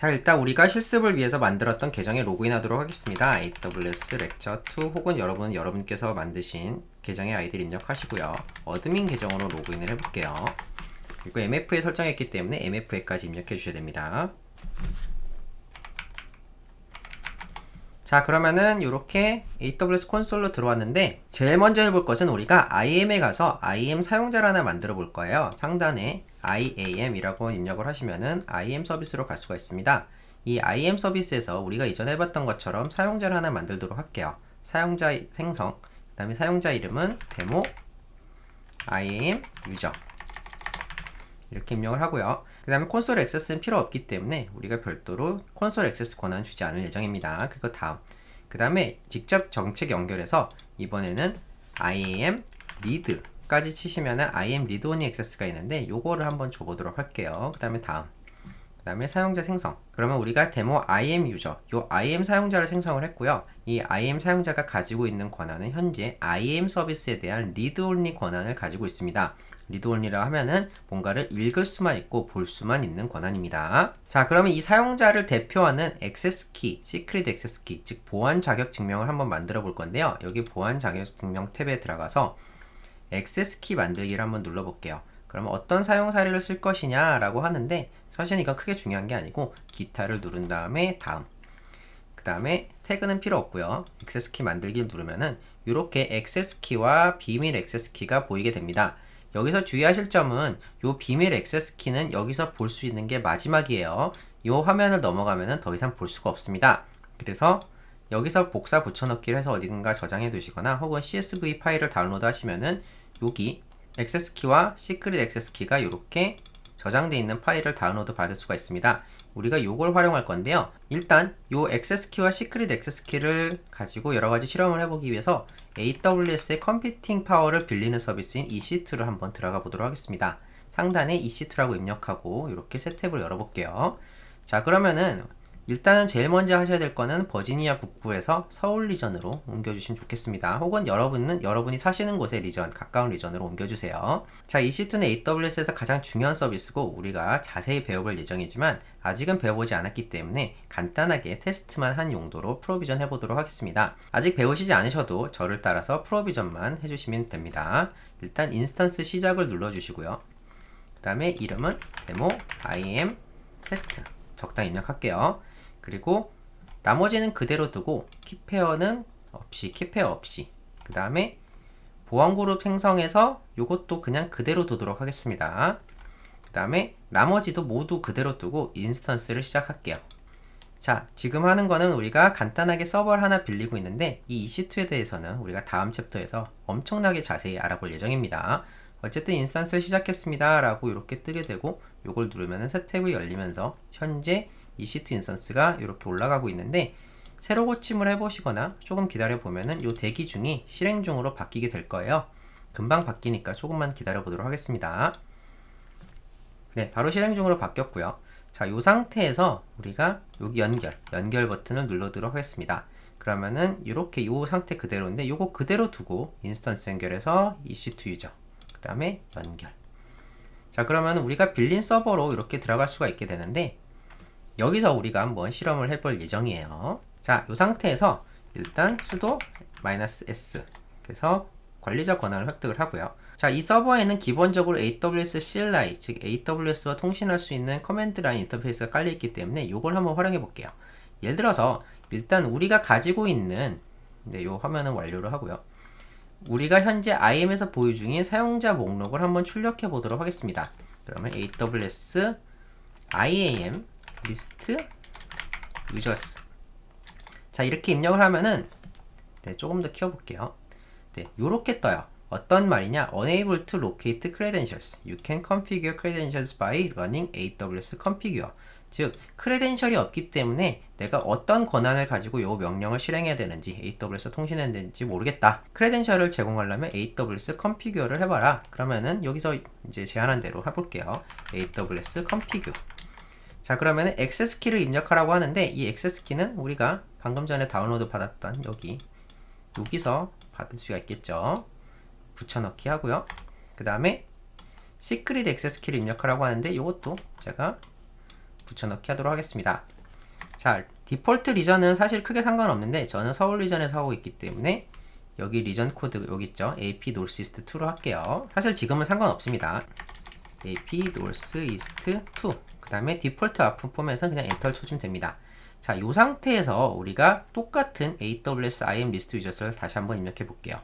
자, 일단 우리가 실습을 위해서 만들었던 계정에 로그인하도록 하겠습니다. AWS 렉처 2 혹은 여러분께서 만드신 계정의 아이디를 입력하시고요. 어드민 계정으로 로그인을 해볼게요. 그리고 MFA 설정했기 때문에 MFA까지 입력해 주셔야 됩니다. 자, 그러면은 이렇게 AWS 콘솔로 들어왔는데 제일 먼저 해볼 것은 우리가 IAM에 가서 IAM 사용자를 하나 만들어 볼 거예요. 상단에 IAM이라고 입력을 하시면은 IAM 서비스로 갈 수가 있습니다. 이 IAM 서비스에서 우리가 이전에 해봤던 것처럼 사용자를 하나 만들도록 할게요. 사용자 생성, 그 다음에 사용자 이름은 데모 IAM 유저 이렇게 입력을 하고요. 그 다음에 콘솔 액세스는 필요 없기 때문에 우리가 별도로 콘솔 액세스 권한을 주지 않을 예정입니다. 그리고 다음, 그 다음에 직접 정책 연결해서 이번에는 IAM 리드까지 치시면은 IAM 리드 오니 액세스가 있는데 요거를 한번 줘보도록 할게요. 그 다음에 다음, 그 다음에 사용자 생성. 그러면 우리가 데모 IAM 유저, 요 IAM 사용자를 생성을 했고요. 이 IAM 사용자가 가지고 있는 권한은 현재 IAM 서비스에 대한 리드 온리 권한을 가지고 있습니다. 리드 온리라고 하면은 뭔가를 읽을 수만 있고 볼 수만 있는 권한입니다. 자, 그러면 이 사용자를 대표하는 액세스 키, 시크릿 액세스 키, 즉 보안 자격 증명을 한번 만들어 볼 건데요. 여기 보안 자격 증명 탭에 들어가서 액세스 키 만들기를 한번 눌러 볼게요. 그러면 어떤 사용 사례를 쓸 것이냐 라고 하는데 사실 이건 크게 중요한 게 아니고 기타를 누른 다음에 다음, 그 다음에 태그는 필요 없고요. 액세스 키 만들기를 누르면은 이렇게 액세스 키와 비밀 액세스 키가 보이게 됩니다. 여기서 주의하실 점은 이 비밀 액세스 키는 여기서 볼 수 있는 게 마지막이에요. 이 화면을 넘어가면은 더 이상 볼 수가 없습니다. 그래서 여기서 복사 붙여넣기를 해서 어딘가 저장해 두시거나 혹은 CSV 파일을 다운로드 하시면은 여기 액세스 키와 시크릿 액세스 키가 이렇게 저장되어 있는 파일을 다운로드 받을 수가 있습니다. 우리가 요걸 활용할 건데요. 일단 요 액세스 키와 시크릿 액세스 키를 가지고 여러가지 실험을 해보기 위해서 AWS의 컴퓨팅 파워를 빌리는 서비스인 EC2를 한번 들어가 보도록 하겠습니다. 상단에 EC2라고 입력하고 이렇게 새 탭을 열어볼게요. 자, 그러면은 일단은 제일 먼저 하셔야 될 거는 버지니아 북부에서 서울 리전으로 옮겨주시면 좋겠습니다. 혹은 여러분이 사시는 곳의 리전, 가까운 리전으로 옮겨주세요. 자, EC2는 AWS에서 가장 중요한 서비스고 우리가 자세히 배워볼 예정이지만 아직은 배워보지 않았기 때문에 간단하게 테스트만 한 용도로 프로비전 해보도록 하겠습니다. 아직 배우시지 않으셔도 저를 따라서 프로비전만 해주시면 됩니다. 일단 인스턴스 시작을 눌러주시고요. 그 다음에 이름은 데모 IAM 테스트 적당히 입력할게요. 그리고 나머지는 그대로 두고 키페어는 없이, 키페어 없이, 그 다음에 보안그룹 생성해서 이것도 그냥 그대로 두도록 하겠습니다. 그 다음에 나머지도 모두 그대로 두고 인스턴스를 시작할게요. 자, 지금 하는 거는 우리가 간단하게 서버를 하나 빌리고 있는데 이 EC2에 대해서는 우리가 다음 챕터에서 엄청나게 자세히 알아볼 예정입니다. 어쨌든 인스턴스를 시작했습니다 라고 이렇게 뜨게 되고 이걸 누르면 새 탭이 열리면서 현재 EC2 인스턴스가 이렇게 올라가고 있는데 새로 고침을 해보시거나 조금 기다려 보면은 이 대기 중이 실행 중으로 바뀌게 될 거예요. 금방 바뀌니까 조금만 기다려 보도록 하겠습니다. 네, 바로 실행 중으로 바뀌었고요. 자, 이 상태에서 우리가 여기 연결 버튼을 눌러도록 하겠습니다. 그러면은 이렇게 이 상태 그대로인데 요거 그대로 두고 인스턴스 연결해서 EC2 유저, 그 다음에 연결. 자, 그러면 우리가 빌린 서버로 이렇게 들어갈 수가 있게 되는데 여기서 우리가 한번 실험을 해볼 예정이에요. 자, 이 상태에서 일단 sudo -s 그래서 관리자 권한을 획득을 하고요. 자, 이 서버에는 기본적으로 AWS CLI, 즉 AWS와 통신할 수 있는 커맨드 라인 인터페이스가 깔려 있기 때문에 이걸 한번 활용해 볼게요. 예를 들어서 일단 우리가 가지고 있는 이 화면은 완료를 하고요. 우리가 현재 IAM에서 보유 중인 사용자 목록을 한번 출력해 보도록 하겠습니다. 그러면 AWS IAM 리스트 유저스. 자, 이렇게 입력을 하면은 조금 더 키워볼게요. 요렇게 떠요. 어떤 말이냐? Unable to locate credentials. You can configure credentials by running AWS configure. 즉, 크레덴셜이 없기 때문에 내가 어떤 권한을 가지고 이 명령을 실행해야 되는지, AWS 통신해야 되는지 모르겠다. 크레덴셜을 제공하려면 AWS configure를 해봐라. 그러면은 여기서 이제 제안한 대로 해볼게요. AWS configure. 자, 그러면은 액세스 키를 입력하라고 하는데 이 액세스 키는 우리가 방금 전에 다운로드 받았던 여기서 받을 수가 있겠죠. 붙여넣기 하고요. 그 다음에 시크릿 액세스 키를 입력하라고 하는데 이것도 제가 붙여넣기 하도록 하겠습니다. 자, 디폴트 리전은 사실 크게 상관없는데 저는 서울 리전에서 하고 있기 때문에 여기 리전 코드 여기 있죠. AP North East 2로 할게요. 사실 지금은 상관없습니다. AP North East 2. 그 다음에 디폴트 아웃풋 포맷은 그냥 엔터를 쳐주면 됩니다. 자, 이 상태에서 우리가 똑같은 AWS IAM 리스트 유저스를 다시 한번 입력해 볼게요.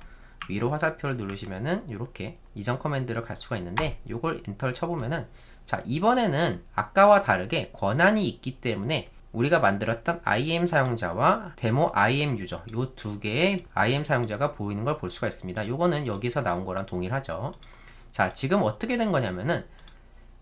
위로 화살표를 누르시면은 이렇게 이전 커맨드를 갈 수가 있는데 이걸 엔터를 쳐보면은 자, 이번에는 아까와 다르게 권한이 있기 때문에 우리가 만들었던 IAM 사용자와 데모 IAM 유저 요 두 개의 IAM 사용자가 보이는 걸 볼 수가 있습니다. 요거는 여기서 나온 거랑 동일하죠. 자, 지금 어떻게 된 거냐면은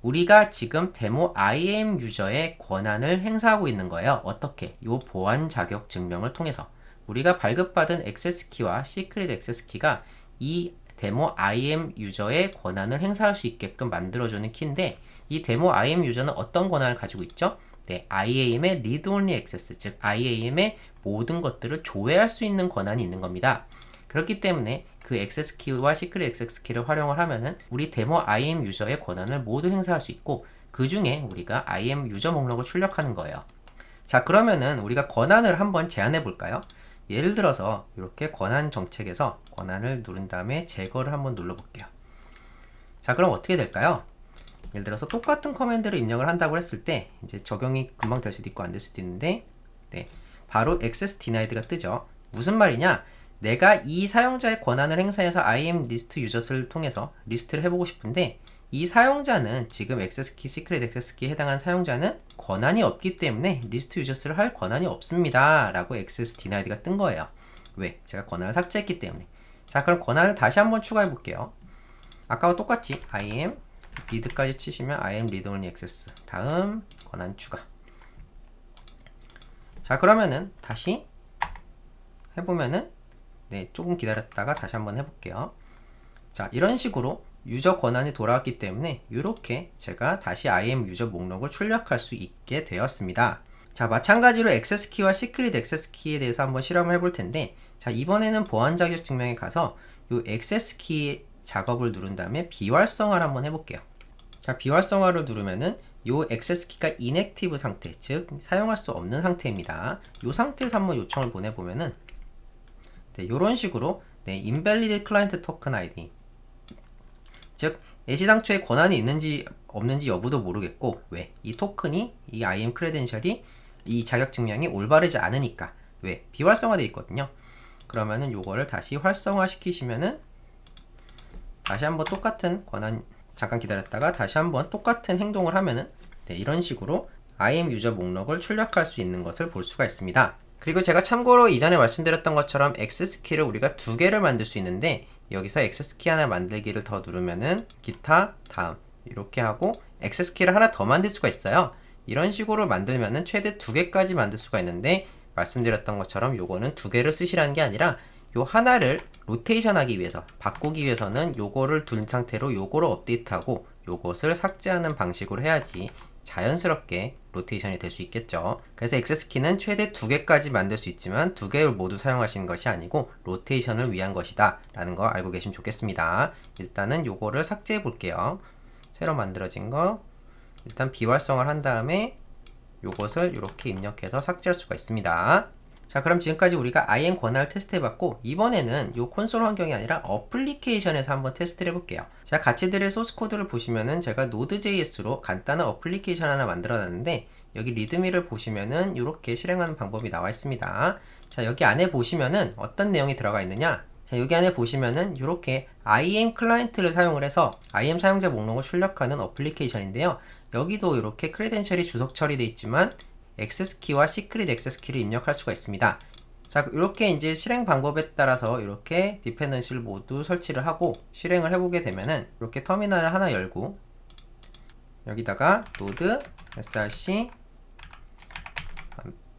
우리가 지금 데모 IAM 유저의 권한을 행사하고 있는 거예요. 어떻게? 요 보안 자격 증명을 통해서 우리가 발급받은 액세스 키와 시크릿 액세스 키가 이 데모 IAM 유저의 권한을 행사할 수 있게끔 만들어주는 키인데 이 데모 IAM 유저는 어떤 권한을 가지고 있죠? 네, IAM의 read only access, 즉 IAM의 모든 것들을 조회할 수 있는 권한이 있는 겁니다. 그렇기 때문에 그 액세스 키와 시크릿 액세스 키를 활용을 하면은 우리 데모 IAM 유저의 권한을 모두 행사할 수 있고 그 중에 우리가 IAM 유저 목록을 출력하는 거예요. 자, 그러면은 우리가 권한을 한번 제한해 볼까요? 예를 들어서 이렇게 권한 정책에서 권한을 누른 다음에 제거를 한번 눌러 볼게요. 자, 그럼 어떻게 될까요? 예를 들어서 똑같은 커맨드를 입력을 한다고 했을 때 이제 적용이 금방 될 수도 있고 안 될 수도 있는데 네, 바로 access denied가 뜨죠. 무슨 말이냐? 내가 이 사용자의 권한을 행사해서 IAM 리스트 유저스를 통해서 리스트를 해보고 싶은데 이 사용자는 지금 액세스 키, 시크릿 액세스 키에 해당한 사용자는 권한이 없기 때문에 리스트 유저스를 할 권한이 없습니다 라고 access denied가 뜬 거예요. 왜? 제가 권한을 삭제했기 때문에. 자, 그럼 권한을 다시 한번 추가해 볼게요. 아까와 똑같이 IAM read까지 치시면 IAM read only access 다음 권한 추가. 자, 그러면은 다시 해보면은 네, 조금 기다렸다가 다시 한번 해볼게요. 자, 이런 식으로 유저 권한이 돌아왔기 때문에 이렇게 제가 다시 IAM 유저 목록을 출력할 수 있게 되었습니다. 자, 마찬가지로 액세스 키와 시크릿 액세스 키에 대해서 한번 실험을 해볼 텐데 자, 이번에는 보안 자격 증명에 가서 이 액세스 키 작업을 누른 다음에 비활성화를 한번 해볼게요. 자, 비활성화를 누르면은 요 액세스 키가 inactive 상태, 즉 사용할 수 없는 상태입니다. 요 상태에서 한번 요청을 보내보면은 네, 요런 식으로 네, invalid client token ID, 즉 애시당초에 권한이 있는지 없는지 여부도 모르겠고 왜? 이 토큰이 이 IAM 크레덴셜이 이 자격 증명이 올바르지 않으니까 왜? 비활성화되어 있거든요. 그러면은 요거를 다시 활성화 시키시면은 다시 한번 똑같은 권한 잠깐 기다렸다가 다시 한번 똑같은 행동을 하면은 네, 이런 식으로 IAM 유저 목록을 출력할 수 있는 것을 볼 수가 있습니다. 그리고 제가 참고로 이전에 말씀드렸던 것처럼 액세스 키를 우리가 두 개를 만들 수 있는데 여기서 액세스 키 하나 만들기를 더 누르면은 기타 다음 이렇게 하고 액세스 키를 하나 더 만들 수가 있어요. 이런 식으로 만들면은 최대 두 개까지 만들 수가 있는데 말씀드렸던 것처럼 요거는 두 개를 쓰시라는 게 아니라 요 하나를 로테이션 하기 위해서 바꾸기 위해서는 요거를 둔 상태로 요거를 업데이트하고 요것을 삭제하는 방식으로 해야지 자연스럽게 로테이션이 될 수 있겠죠. 그래서 액세스 키는 최대 두 개까지 만들 수 있지만 두 개를 모두 사용하시는 것이 아니고 로테이션을 위한 것이다 라는 거 알고 계시면 좋겠습니다. 일단은 요거를 삭제해 볼게요. 새로 만들어진 거 일단 비활성화를 한 다음에 요것을 이렇게 입력해서 삭제할 수가 있습니다. 자, 그럼 지금까지 우리가 IAM 권한을 테스트해봤고 이번에는 이 콘솔 환경이 아니라 어플리케이션에서 한번 테스트를 해볼게요. 자, 가치들의 소스 코드를 보시면은 제가 Node.js로 간단한 어플리케이션 하나 만들어놨는데 여기 리드미를 보시면은 이렇게 실행하는 방법이 나와 있습니다. 자, 여기 안에 보시면은 어떤 내용이 들어가 있느냐? 자, 여기 안에 보시면은 이렇게 IAM 클라이언트를 사용을 해서 IAM 사용자 목록을 출력하는 어플리케이션인데요. 여기도 이렇게 크레덴셜이 주석 처리되어 있지만 액세스 키와 시크릿 액세스 키를 입력할 수가 있습니다. 자, 이렇게 이제 실행 방법에 따라서 이렇게 디펜던시를 모두 설치를 하고 실행을 해보게 되면은 이렇게 터미널을 하나 열고 여기다가 node src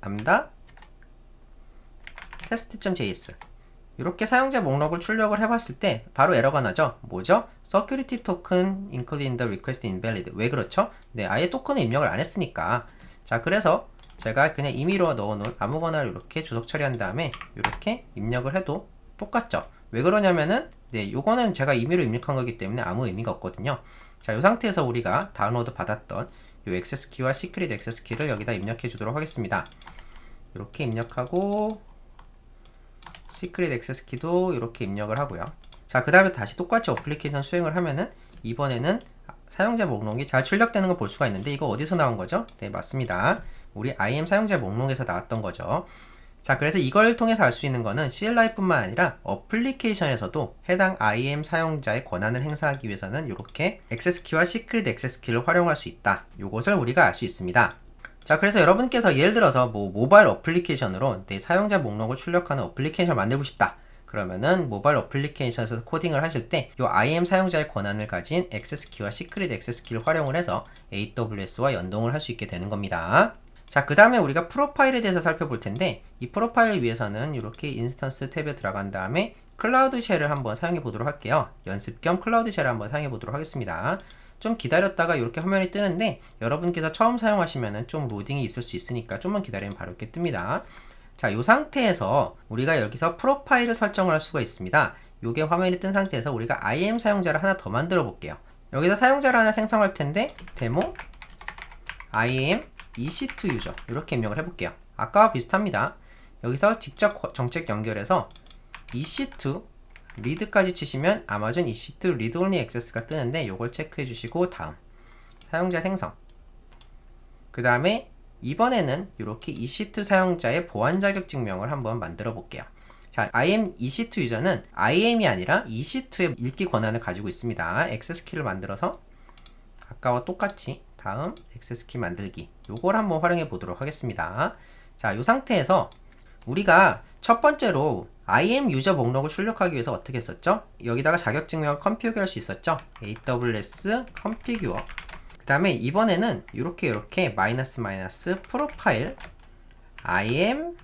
lambda test.js 이렇게 사용자 목록을 출력을 해봤을 때 바로 에러가 나죠. 뭐죠? security token included in the request invalid. 왜 그렇죠? 네, 아예 토큰을 입력을 안 했으니까. 자, 그래서 제가 그냥 임의로 넣어놓은 아무거나를 이렇게 주석 처리한 다음에 이렇게 입력을 해도 똑같죠. 왜 그러냐면은 네, 요거는 제가 임의로 입력한 거기 때문에 아무 의미가 없거든요. 자, 이 상태에서 우리가 다운로드 받았던 요 액세스 키와 시크릿 액세스 키를 여기다 입력해 주도록 하겠습니다. 이렇게 입력하고 시크릿 액세스 키도 이렇게 입력을 하고요. 자, 그 다음에 다시 똑같이 어플리케이션 수행을 하면은 이번에는 사용자 목록이 잘 출력되는 걸 볼 수가 있는데, 이거 어디서 나온 거죠? 네, 맞습니다. 우리 IAM 사용자 목록에서 나왔던 거죠. 자, 그래서 이걸 통해서 알 수 있는 거는 CLI뿐만 아니라 어플리케이션에서도 해당 IAM 사용자의 권한을 행사하기 위해서는 이렇게 액세스 키와 시크릿 액세스 키를 활용할 수 있다. 요것을 우리가 알 수 있습니다. 자, 그래서 여러분께서 예를 들어서 모바일 어플리케이션으로 내 사용자 목록을 출력하는 어플리케이션을 만들고 싶다. 그러면은 모바일 어플리케이션에서 코딩을 하실 때 이 IAM 사용자의 권한을 가진 액세스 키와 시크릿 액세스 키를 활용을 해서 AWS와 연동을 할 수 있게 되는 겁니다. 자, 그 다음에 우리가 프로파일에 대해서 살펴볼 텐데, 이 프로파일 위해서는 이렇게 인스턴스 탭에 들어간 다음에 클라우드 쉘을 한번 사용해 보도록 할게요. 연습 겸 클라우드 쉘을 한번 사용해 보도록 하겠습니다. 좀 기다렸다가 이렇게 화면이 뜨는데, 여러분께서 처음 사용하시면은 좀 로딩이 있을 수 있으니까 좀만 기다리면 바로 이렇게 뜹니다. 자, 이 상태에서 우리가 여기서 프로파일을 설정을 할 수가 있습니다. 요게 화면이 뜬 상태에서 우리가 IAM 사용자를 하나 더 만들어 볼게요. 여기서 사용자를 하나 생성할 텐데, 데모 IAM EC2 유저 이렇게 입력을 해볼게요. 아까와 비슷합니다. 여기서 직접 정책 연결해서 EC2 리드까지 치시면 아마존 EC2 리드 온리 액세스가 뜨는데, 요걸 체크해 주시고 다음 사용자 생성, 그 다음에 이번에는 이렇게 EC2 사용자의 보안 자격 증명을 한번 만들어 볼게요. 자, IAM EC2 유저는 IAM이 아니라 EC2의 읽기 권한을 가지고 있습니다. 액세스 키를 만들어서 아까와 똑같이 다음 액세스 키 만들기, 요걸 한번 활용해 보도록 하겠습니다. 자, 이 상태에서 우리가 첫 번째로 IAM 유저 목록을 출력하기 위해서 어떻게 했었죠? 여기다가 자격 증명을 컴피규어 할 수 있었죠? AWS 컴피규어. 그 다음에 이번에는 이렇게 마이너스 프로파일 IAM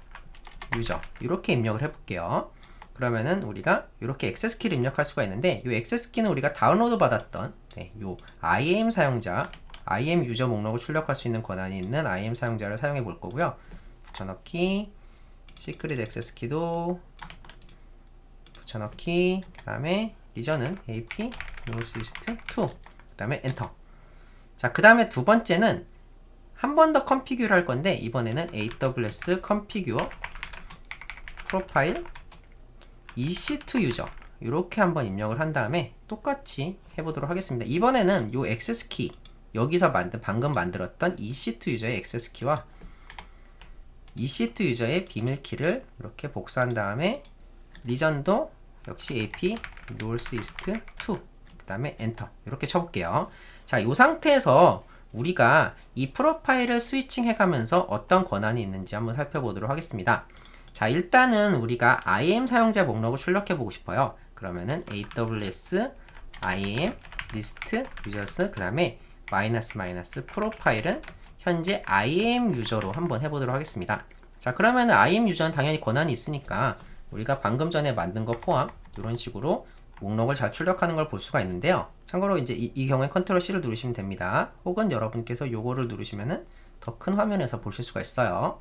유저 이렇게 입력을 해볼게요. 그러면은 우리가 이렇게 액세스 키를 입력할 수가 있는데, 이 액세스 키는 우리가 다운로드 받았던 요 IAM 사용자, IAM 유저 목록을 출력할 수 있는 권한이 있는 IAM 사용자를 사용해 볼 거고요. 붙여넣기, 시크릿 액세스 키도 붙여넣기, 그 다음에 리전은 AP 노스이스트 2, 그 다음에 엔터. 자, 그 다음에 두 번째는 한 번 더 컴피규어를 할 건데, 이번에는 AWS 컴피규어 프로파일 EC2 유저 이렇게 한번 입력을 한 다음에 똑같이 해보도록 하겠습니다. 이번에는 요 액세스 키, 여기서 방금 만들었던 EC2 유저의 액세스 키와 EC2 유저의 비밀 키를 이렇게 복사한 다음에 리전도 역시 AP 노스이스트 2, 그 다음에 엔터 이렇게 쳐볼게요. 자, 요 상태에서 우리가 이 프로파일을 스위칭 해가면서 어떤 권한이 있는지 한번 살펴보도록 하겠습니다. 자, 일단은 우리가 IAM 사용자 목록을 출력해 보고 싶어요. 그러면은 AWS IAM 리스트 유저스, 그 다음에 마이너스 프로파일은 현재 IAM 유저로 한번 해보도록 하겠습니다. 자, 그러면은 IAM 유저는 당연히 권한이 있으니까 우리가 방금 전에 만든 거 포함 이런 식으로 목록을 잘 출력하는 걸 볼 수가 있는데요. 참고로 이제 이 경우에 컨트롤 C를 누르시면 됩니다. 혹은 여러분께서 요거를 누르시면은 더 큰 화면에서 보실 수가 있어요.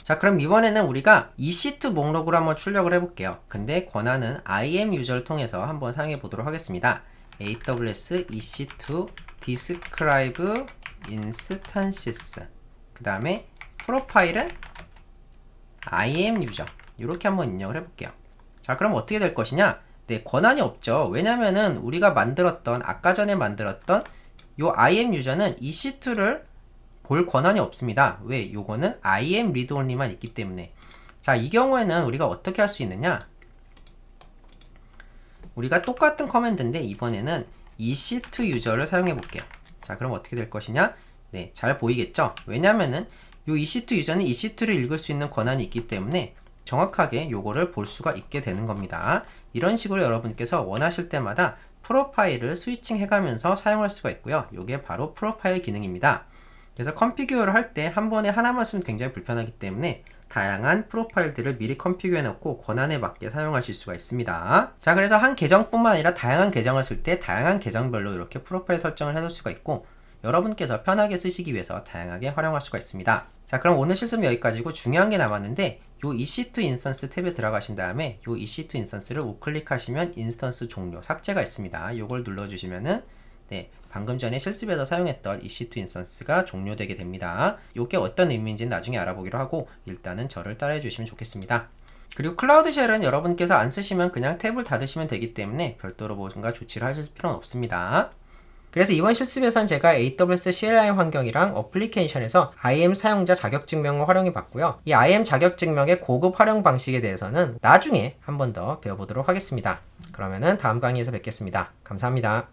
자, 그럼 이번에는 우리가 EC2 목록으로 한번 출력을 해볼게요. 근데 권한은 IAM 유저를 통해서 한번 사용해 보도록 하겠습니다. AWS EC2 describe instances, 그 다음에 프로파일은 IAM 유저 이렇게 한번 입력을 해볼게요. 자, 그럼 어떻게 될 것이냐? 네, 권한이 없죠. 왜냐면은 우리가 아까 전에 만들었던 요 IAM 유저는 EC2를 볼 권한이 없습니다. 왜? 요거는 IAM read only만 있기 때문에. 자, 이 경우에는 우리가 어떻게 할 수 있느냐? 우리가 똑같은 커맨드인데 이번에는 EC2 유저를 사용해 볼게요. 자, 그럼 어떻게 될 것이냐? 네, 잘 보이겠죠? 왜냐면은 요 EC2 유저는 EC2를 읽을 수 있는 권한이 있기 때문에 정확하게 요거를 볼 수가 있게 되는 겁니다. 이런 식으로 여러분께서 원하실 때마다 프로파일을 스위칭 해가면서 사용할 수가 있고요. 요게 바로 프로파일 기능입니다. 그래서 컴피규어를 할 때 한 번에 하나만 쓰면 굉장히 불편하기 때문에 다양한 프로파일들을 미리 컴피규어 해놓고 권한에 맞게 사용하실 수가 있습니다. 자, 그래서 한 계정뿐만 아니라 다양한 계정을 쓸 때 다양한 계정별로 이렇게 프로파일 설정을 해놓을 수가 있고, 여러분께서 편하게 쓰시기 위해서 다양하게 활용할 수가 있습니다. 자, 그럼 오늘 실습은 여기까지고 중요한 게 남았는데, 요 EC2 인스턴스 탭에 들어가신 다음에 요 EC2 인스턴스를 우클릭하시면 인스턴스 종료 삭제가 있습니다. 요걸 눌러주시면은 네, 방금 전에 실습에서 사용했던 EC2 인스턴스가 종료되게 됩니다. 이게 어떤 의미인지는 나중에 알아보기로 하고 일단은 저를 따라해 주시면 좋겠습니다. 그리고 클라우드 쉘은 여러분께서 안 쓰시면 그냥 탭을 닫으시면 되기 때문에 별도로 뭔가 조치를 하실 필요는 없습니다. 그래서 이번 실습에선 제가 AWS CLI 환경이랑 어플리케이션에서 IAM 사용자 자격증명을 활용해 봤고요. 이 IAM 자격증명의 고급 활용 방식에 대해서는 나중에 한 번 더 배워보도록 하겠습니다. 그러면은 다음 강의에서 뵙겠습니다. 감사합니다.